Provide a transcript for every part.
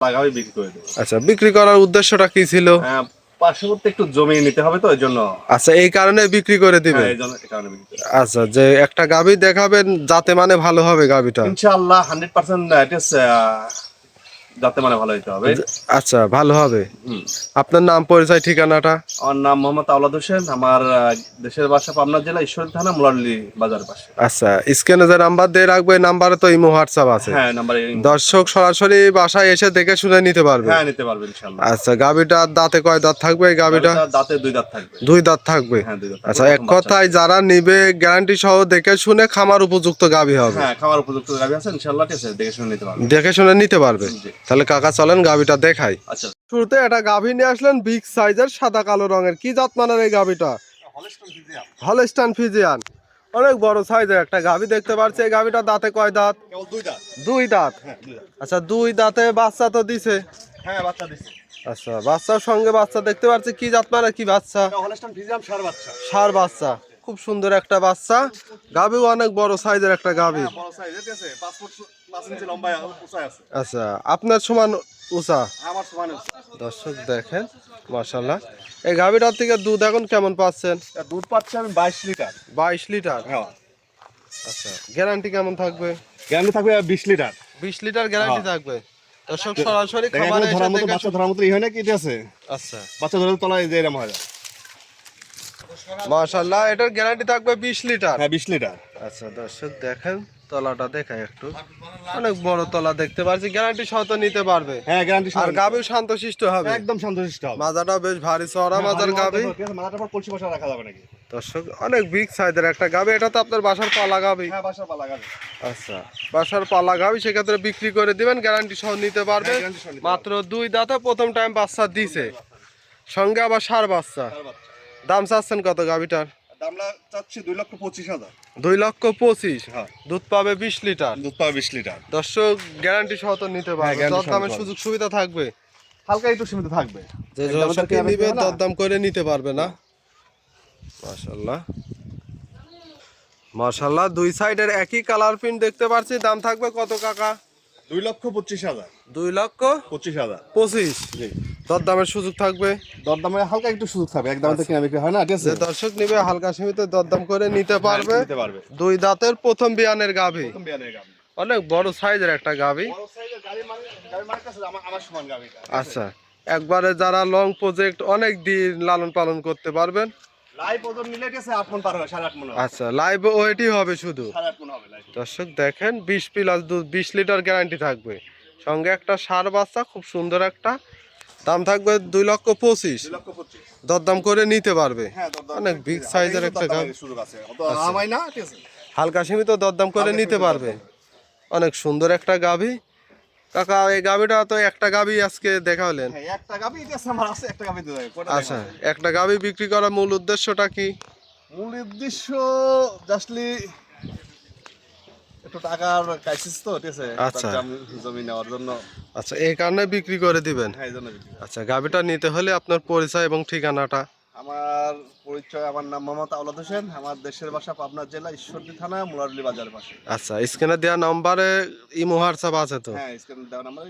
লাগাবে বিক্রি করে দেবো। আচ্ছা, বিক্রি করার উদ্দেশ্যটা কি ছিল? পার্শ্ববর্তী একটু জমি নিতে হবে তো এই জন্য। আচ্ছা, এই কারণে বিক্রি করে হ্যাঁ, দিবেন। এই জন্য এই কারণে বিক্রি করে দেব। আচ্ছা, যে একটা গাভী দেখাবেন যাতে মানে ভালো হবে গাভীটা। ইনশাআল্লাহ 100% ইট ইজ যাতে মানে ভালো হইতে হবে। আচ্ছা, ভালো হবে। হুম। আপনার নাম, পরিচয়, ঠিকানাটা? আমার নাম মোহাম্মদ আওলাদ হোসেন। আমার দেশের বাসা পাবনা জেলা ঈশ্বরদী থানা মুরারলী বাজার পাশে। আচ্ছা, স্ক্রিনে যে নাম্বার দিয়ে রাখবো এই নাম্বারে তো ইমো হোয়াটসঅ্যাপ আছে। হ্যাঁ, নাম্বারে। দর্শক সরাসরি বাসায় এসে দেখে শুনে নিতে পারবে। হ্যাঁ, নিতে পারবে ইনশাআল্লাহ। আচ্ছা, গাভীটা দাঁতে কয় দাঁত থাকবে এই গাভীটা? দাঁতে 2 দাঁত থাকবে। 2 দাঁত থাকবে। হ্যাঁ, 2 দাঁত থাকবে। আচ্ছা, এক কথায় যারা নিবে গ্যারান্টি সহ দেখে শুনে খামার উপযুক্ত গাভী হবে। হ্যাঁ, খামার উপযুক্ত গাভী আছে ইনশাআল্লাহ, ঠিক আছে, দেখে শুনে নিতে পারবে। দেখে শুনে নিতে পারবে। তাহলে কাকা চলেন গাভীটা দেখাই। আচ্ছা। শুরুতে একটা গাভী নিয়ে আসলেন বিগ সাইজের সাদা কালো রঙের, কি জাত মানের এই গাভীটা? Holstein Friesian. অনেক বড় সাইজের একটা গাভী দেখতে পাচ্ছি। এই গাভীটা দাঁতে কয় দাঁত? কেবল 2 দাঁত। 2 দাঁত। হ্যাঁ, 2 দাঁত। আচ্ছা, 2 দাঁতে বাচ্চা তো দিছে? হ্যাঁ, বাচ্চা দিছে। আচ্ছা, বাচ্চার সঙ্গে বাচ্চা দেখতে পাচ্ছি, কি জাত মানে, কি বাচ্চা? এটা হলস্টাইন ফ্রিজিয়ান ষাঁড় বাচ্চা। ষাঁড় বাচ্চা, খুব সুন্দর একটা বাচ্চা। গাভীও অনেক বড় সাইজের একটা গাভী। হ্যাঁ, বড় সাইজ, ঠিক আছে, 5 ফুট 5 ইঞ্চি লম্বা উঁচা আছে। আচ্ছা, আপনার সমান উঁচা। আমার সমান আছে। দর্শক দেখেন, মাশাআল্লাহ। এই গাভীটার থেকে দুধ এখন কেমন পাচ্ছেন? দুধ পাচ্ছি আমি 22 লিটার। 22 লিটার। হ্যাঁ। আচ্ছা, গ্যারান্টি কেমন থাকবে? গ্যারান্টি থাকবে 20 লিটার। 20 লিটার গ্যারান্টি থাকবে। দর্শক সরাসরি খামারে এসে ধরার মতো দেখে বাচ্চা ধরার মতো হয় না কি, ঠিক আছে? আচ্ছা, বাচ্চা ধরে তলায় যে এরকম হয়। মাশাআল্লাহ, এটার গ্যারান্টি থাকবে 20 লিটার। হ্যাঁ, 20 লিটার। আচ্ছা, দর্শক দেখেন, তলাটা দেখাই একটু, অনেক বড় তলা দেখতে পাচ্ছি। গ্যারান্টি সহ তো নিতে পারবে। হ্যাঁ, গ্যারান্টি আর গাভী শান্তশিষ্ট হবে। একদম শান্তশিষ্ট হবে। মাজাটা বেশ ভারী চওড়া মাজার গাভী। মাথাটা পর কলসি বসা রাখা যাবে নাকি? দর্শক অনেক বিগ সাইজের একটা গাভী। এটা তো আপনার বাসার পালা গাভী? হ্যাঁ, বাসার পালা গাভী। আচ্ছা, বাসার পালা গাভী, সেক্ষেত্রে বিক্রি করে দিবেন, গ্যারান্টি সহ নিতে পারবে। মাত্র 2 দাঁতে প্রথম টাইম বাচ্চা দিছে, সঙ্গে আবার ষাঁড় বাচ্চা। দাম চাচ্ছেন কত গাভীটার? দামলা চাচ্ছি 2,25,000। 2,25,000। হ্যাঁ। দুধ পাবে 20 লিটার। দুধ পাবে 20 লিটার। দর্শক গ্যারান্টি সহ তো নিতে পারবে। guarantee সহ দরদামের নিতে সুযোগ সুবিধা থাকবে। হালকা একটু সীমিত থাকবে। যে দর্শক নিবে দরদাম করে নিতে পারবে না? মাশাআল্লাহ, মাশাআল্লাহ। 2 সাইডের একই কালার প্রিন্ট দেখতে পাচ্ছি। দাম থাকবে কত কাকা? 2,25,000। 2,25,000। জি। দরদামের সুযোগ থাকবে। দরদামে হালকা একটু সুযোগ থাকবে, একদম তো কিনা বিক্রি হয় না, ঠিক আছে? যে দর্শক নিবে হালকা সীমিত দরদাম করে নিতে পারবে। নিতে পারবে। 2 দাঁতের প্রথম বিয়ানের গাভী। প্রথম বিয়ানের গাভী। অনেক বড় সাইজের একটা গাভী। বড় সাইজের গাড়ি মানে কাছে আমার সমান গাভীটা। আচ্ছা, একবারে যারা লং প্রজেক্ট অনেক দিন লালন পালন করতে পারবেন। লাইভ ওজন নিলে গেছে 8 মণ পার হবে, 8.5 মণ হবে। আচ্ছা, লাইভ ওয়েটই হবে শুধু। 8.5 মণ হবে লাইভ। দর্শক দেখেন, 20 প্লাস দুধ, 20 লিটার গ্যারান্টি থাকবে, সঙ্গে একটা ষাঁড় বাচ্চা, খুব সুন্দর একটা। দাম থাকবে 2,25,000। 2,25,000। দরদাম করে নিতে পারবে। হ্যাঁ, দরদাম অনেক বিগ সাইজের একটা গাভী, সুযোগ আছে। অত আমাই না, ঠিক আছে? হালকা সীমিত দরদাম করে নিতে পারবে। অনেক সুন্দর একটা গাভী। কাকা, এই গাভীটা তো একটা গাভী আজকে দেখালেন। হ্যাঁ, একটা গাভী এটা আমার আছে, একটা গাভী দিতে হবে। আচ্ছা, একটা গাভী বিক্রি করার মূল উদ্দেশ্যটা কি? মূল উদ্দেশ্য জাস্টলি একটু টাকার ক্রাইসিস তো, ঠিক আছে? আচ্ছা। জমি নেওয়ার জন্য। আচ্ছা, এই কারণে বিক্রি করে দিবেন। হ্যাঁ, এই জন্য বিক্রি। আচ্ছা, গাভীটা নিতে হলে আপনার পরিচয় এবং ঠিকানাটা? আমার পরিচয়, আমার নাম মোহাম্মদ আওলাদ হোসেন। আমার দেশের বাসা পাবনা জেলা ঈশ্বরদী থানা মুরারলী বাজার পাশে। আচ্ছা, স্ক্রিনে দেওয়া নম্বরে ইমো হোয়াটসঅ্যাপ আছে তো? হ্যাঁ, স্ক্রিনে দেওয়া নাম্বারে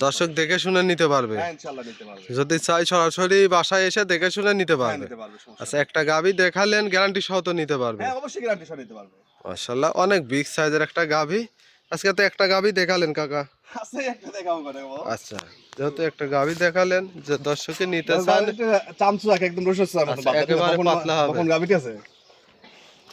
দর্শক দেখে শুনে নিতে পারবে। হ্যাঁ, ইনশাআল্লাহ নিতে পারবে। যদি চাই সরাসরি বাসায় এসে দেখে শুনে নিতে হ্যাঁ, পারবে। নিতে পারবে, সমস্যা আচ্ছা, একটা গাভী দেখালেন, গ্যারান্টি সহ তো নিতে পারবে। হ্যাঁ, অবশ্যই গ্যারান্টি সহ নিতে পারবে। মাশাআল্লাহ, অনেক বিগ সাইজের একটা গাভী। আজকে তো একটা গাভী দেখালেন কাকা। আছে একটা দেখাবো করে ও। আচ্ছা, যেহেতু একটা গাভী দেখালেন, যে দর্শকে নিতে চান, চামচু রাখে একদম রসুন চার মতো আচ্ছা, একেবারে পাতলা হবে। তখন গাভীটা আছে।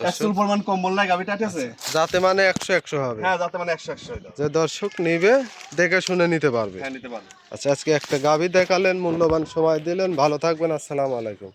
একচুল পরিমাণ কম বললাই গাভীটা, ঠিক আছে? যাতে মানে 100-100 হবে। হ্যাঁ, যাতে মানে 100 হয়ে যাবে। যে দর্শক নিবে দেখে শুনে নিতে পারবে। হ্যাঁ, নিতে পারবে। আচ্ছা, আজকে একটা গাভী দেখালেন, মূল্যবান সময় দিলেন, ভালো থাকবেন। আসসালামু আলাইকুম।